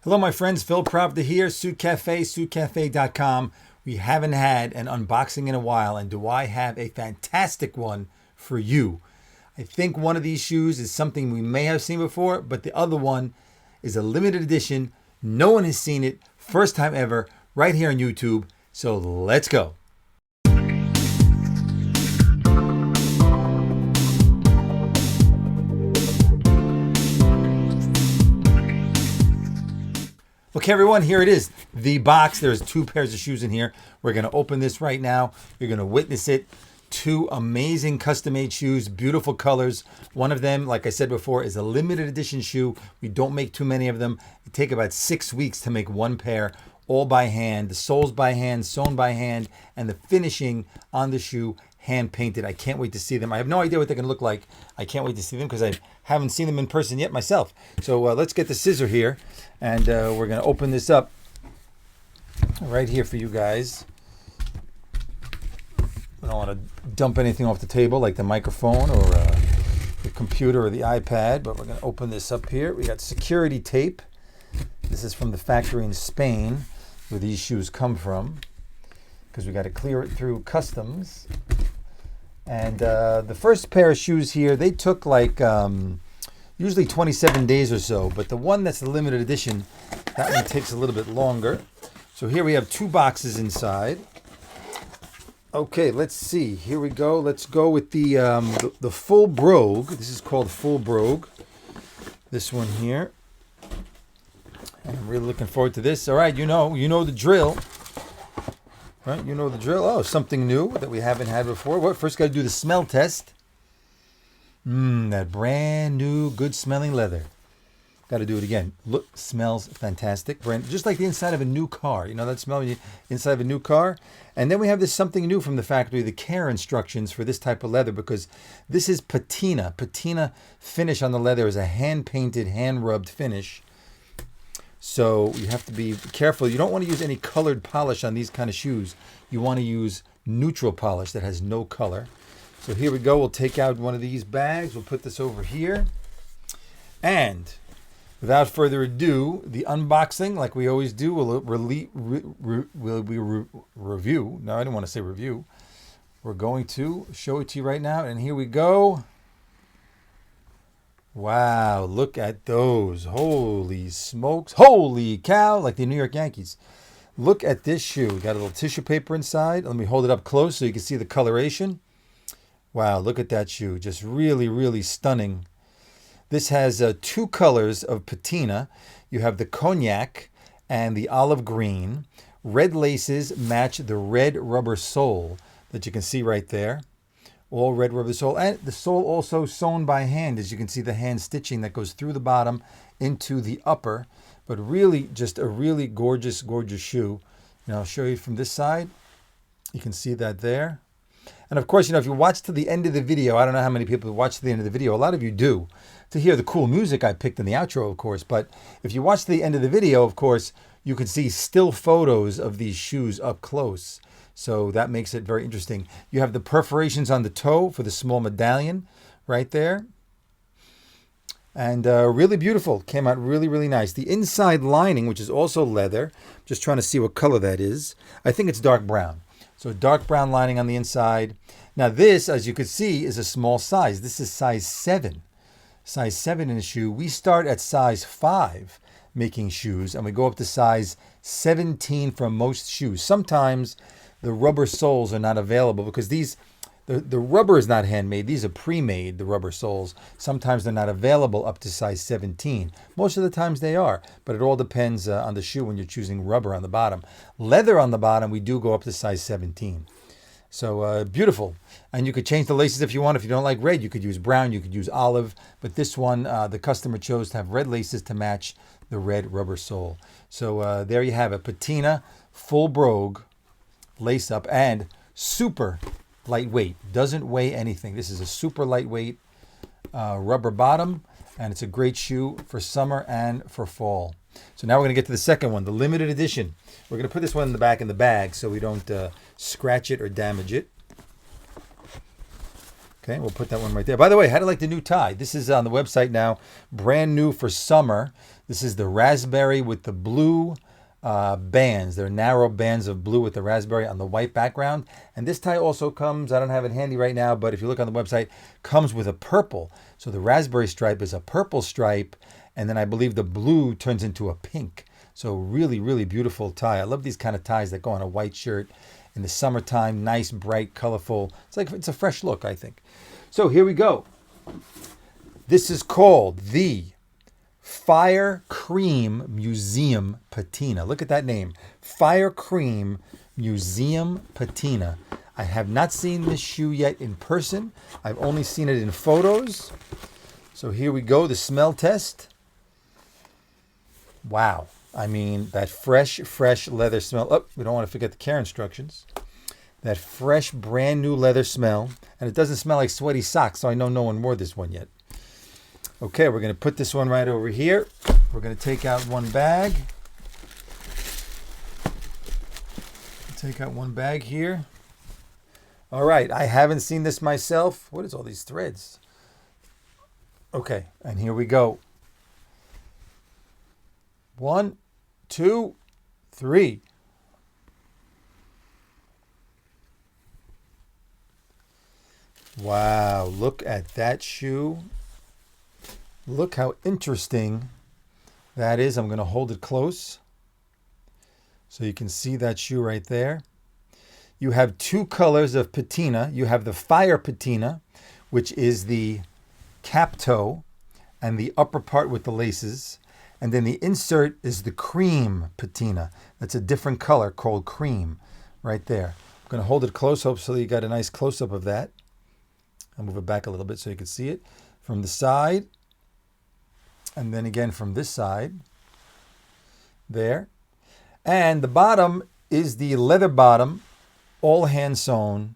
Hello, my friends. Phil Pravda here, Suitcafe, suitcafe.com. We haven't had an unboxing in a while, and do I have a fantastic one for you. I think one of these shoes is something we may have seen before, but the other one is a limited edition. No one has seen it. First time ever, right here on YouTube. So let's go. Okay, everyone, here it is. The box. There's two pairs of shoes in here. We're going to open this right now. You're going to witness it. Two amazing custom-made shoes, beautiful colors. One of them, like I said before, is a limited edition shoe. We don't make too many of them. It takes about 6 weeks to make one pair, all by hand. The soles by hand, sewn by hand, and the finishing on the shoe hand painted. I can't wait to see them. I have no idea what they're going to look like. I can't wait to see them because I haven't seen them in person yet myself. So let's get the scissor here, and we're going to open this up right here for you guys. I don't want to dump anything off the table like the microphone or the computer or the iPad, but we're going to open this up here. We got security tape. This is from the factory in Spain where these shoes come from, because we got to clear it through customs. And the first pair of shoes here, they took like usually 27 days or so, but the one that's the limited edition, that one takes a little bit longer. So here we have two boxes inside. Okay, let's see. Here we go. Let's go with the full brogue. This is called full brogue. This one here. And I'm really looking forward to this. All right, you know the drill. Right, you know the drill. Oh, something new that we haven't had before. What? First, got to do the smell test. That brand new, good smelling leather. Got to do it again. Look, smells fantastic. Brand, just like the inside of a new car. You know that smell when you inside of a new car? And then we have this something new from the factory, the care instructions for this type of leather, because this is patina. Patina finish on the leather is a hand-painted, hand-rubbed finish. So you have to be careful. You don't want to use any colored polish on these kind of shoes. You want to use neutral polish that has no color. So here we go. We'll take out one of these bags. We'll put this over here. And without further ado, the unboxing, like we always do, we'll review. No, I didn't want to say review. We're going to show it to you right now. And here we go. Wow, look at those. Holy smokes. Holy cow, like the New York Yankees. Look at this shoe. We got a little tissue paper inside. Let me hold it up close so you can see the coloration. Wow, look at that shoe. Just really, really stunning. This has two colors of patina. You have the cognac and the olive green. Red laces match the red rubber sole that you can see right there. All red rubber sole. And the sole also sewn by hand, as you can see the hand stitching that goes through the bottom into the upper. But really, just a really gorgeous, gorgeous shoe. And I'll show you from this side. You can see that there. And of course, if you watch to the end of the video, I don't know how many people watch to the end of the video. A lot of you do, to hear the cool music I picked in the outro, of course. But if you watch to the end of the video, of course, you can see still photos of these shoes up close. So that makes it very interesting. You have the perforations on the toe for the small medallion right there. And really beautiful. Came out really, really nice. The inside lining, which is also leather. Just trying to see what color that is. I think it's dark brown. So dark brown lining on the inside. Now this, as you can see, is a small size. This is size 7. Size 7 in a shoe. We start at size 5 making shoes, and we go up to size 17 for most shoes. Sometimes the rubber soles are not available because the rubber is not handmade. These are pre-made, the rubber soles. Sometimes they're not available up to size 17. Most of the times they are, but it all depends on the shoe when you're choosing rubber on the bottom. Leather on the bottom, we do go up to size 17. So beautiful. And you could change the laces if you want. If you don't like red, you could use brown, you could use olive. But this one, the customer chose to have red laces to match the red rubber sole. So there you have it. Patina, full brogue, lace up, and super lightweight. Doesn't weigh anything. This is a super lightweight rubber bottom, and it's a great shoe for summer and for fall. So now we're going to get to the second one, the limited edition. We're going to put this one in the back in the bag so we don't scratch it or damage it. Okay, we'll put that one right there. By the way, how do you like the new tie? This is on the website now, brand new for summer. This is the raspberry with the blue bands. They're narrow bands of blue with the raspberry on the white background. And this tie also comes, I don't have it handy right now, but if you look on the website, comes with a purple. So the raspberry stripe is a purple stripe, and then I believe the blue turns into a pink. So really, really beautiful tie. I love these kind of ties that go on a white shirt in the summertime. Nice, bright, colorful. It's a fresh look, I think. So here we go. This is called the Fire Cream Museum Patina. Look at that name. Fire Cream Museum Patina. I have not seen this shoe yet in person. I've only seen it in photos. So here we go, the smell test. Wow. I mean, that fresh leather smell. Oh, we don't want to forget the care instructions. That fresh, brand new leather smell. And it doesn't smell like sweaty socks, so I know no one wore this one yet. Okay, we're going to put this one right over here. We're going to take out one bag. Take out one bag here. All right, I haven't seen this myself. What is all these threads? Okay, and here we go. 1, 2, 3. Wow, look at that shoe. Look how interesting that is. I'm going to hold it close so you can see that shoe right there. You have two colors of patina. You have the fire patina, which is the cap toe and the upper part with the laces. And then the insert is the cream patina. That's a different color called cream right there. I'm going to hold it close, hopefully you got a nice close-up of that. I'll move it back a little bit so you can see it from the side. And then again from this side. There. And the bottom is the leather bottom, all hand sewn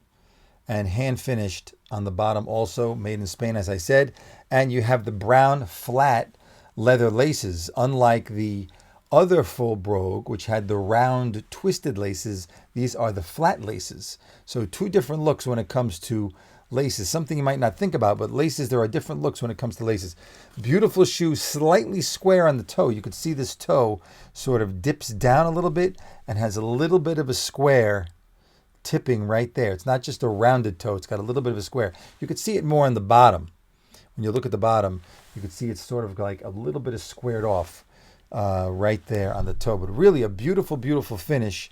and hand finished on the bottom, also made in Spain, as I said. And you have the brown flat leather laces, unlike the other full brogue, which had the round twisted laces. These are the flat laces. So two different looks when it comes to laces. Something you might not think about, but laces, there are different looks when it comes to laces. Beautiful shoe, slightly square on the toe. You could see this toe sort of dips down a little bit and has a little bit of a square tipping right there. It's not just a rounded toe. It's got a little bit of a square. You could see it more on the bottom. When you look at the bottom, you can see it's sort of like a little bit of squared off right there on the toe. But really a beautiful, beautiful finish.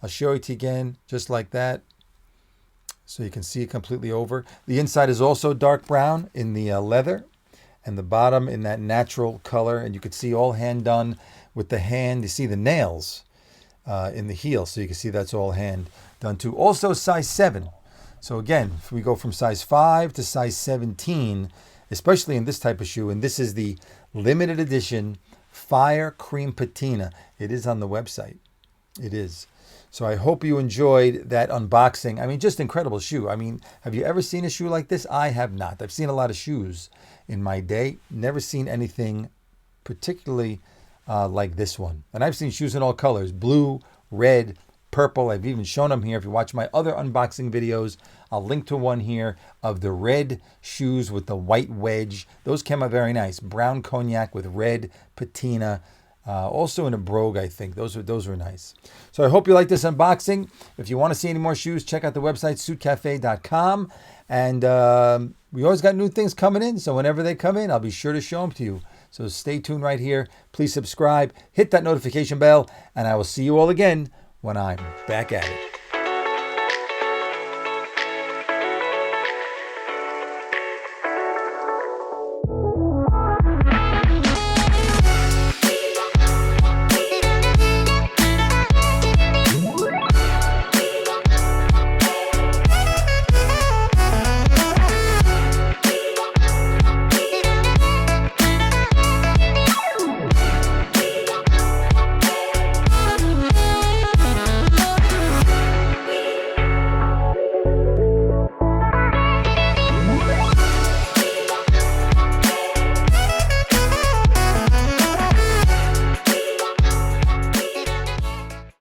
I'll show it to you again, just like that. So you can see it completely over. The inside is also dark brown in the leather, and the bottom in that natural color. And you can see all hand done with the hand. You see the nails in the heel, so you can see that's all hand done too. Also size 7. So again, if we go from size 5 to size 17, especially in this type of shoe, and this is the limited edition Fire Cream Patina. It is on the website. It is. So I hope you enjoyed that unboxing. I mean, just incredible shoe. I mean, have you ever seen a shoe like this? I have not. I've seen a lot of shoes in my day. Never seen anything particularly like this one. And I've seen shoes in all colors, blue, red, purple. I've even shown them here. If you watch my other unboxing videos, I'll link to one here of the red shoes with the white wedge. Those came out very nice. Brown cognac with red patina. Also in a brogue, I think. Those were nice. So I hope you like this unboxing. If you want to see any more shoes, check out the website, suitcafe.com. And we always got new things coming in. So whenever they come in, I'll be sure to show them to you. So stay tuned right here. Please subscribe. Hit that notification bell. And I will see you all again when I'm back at it.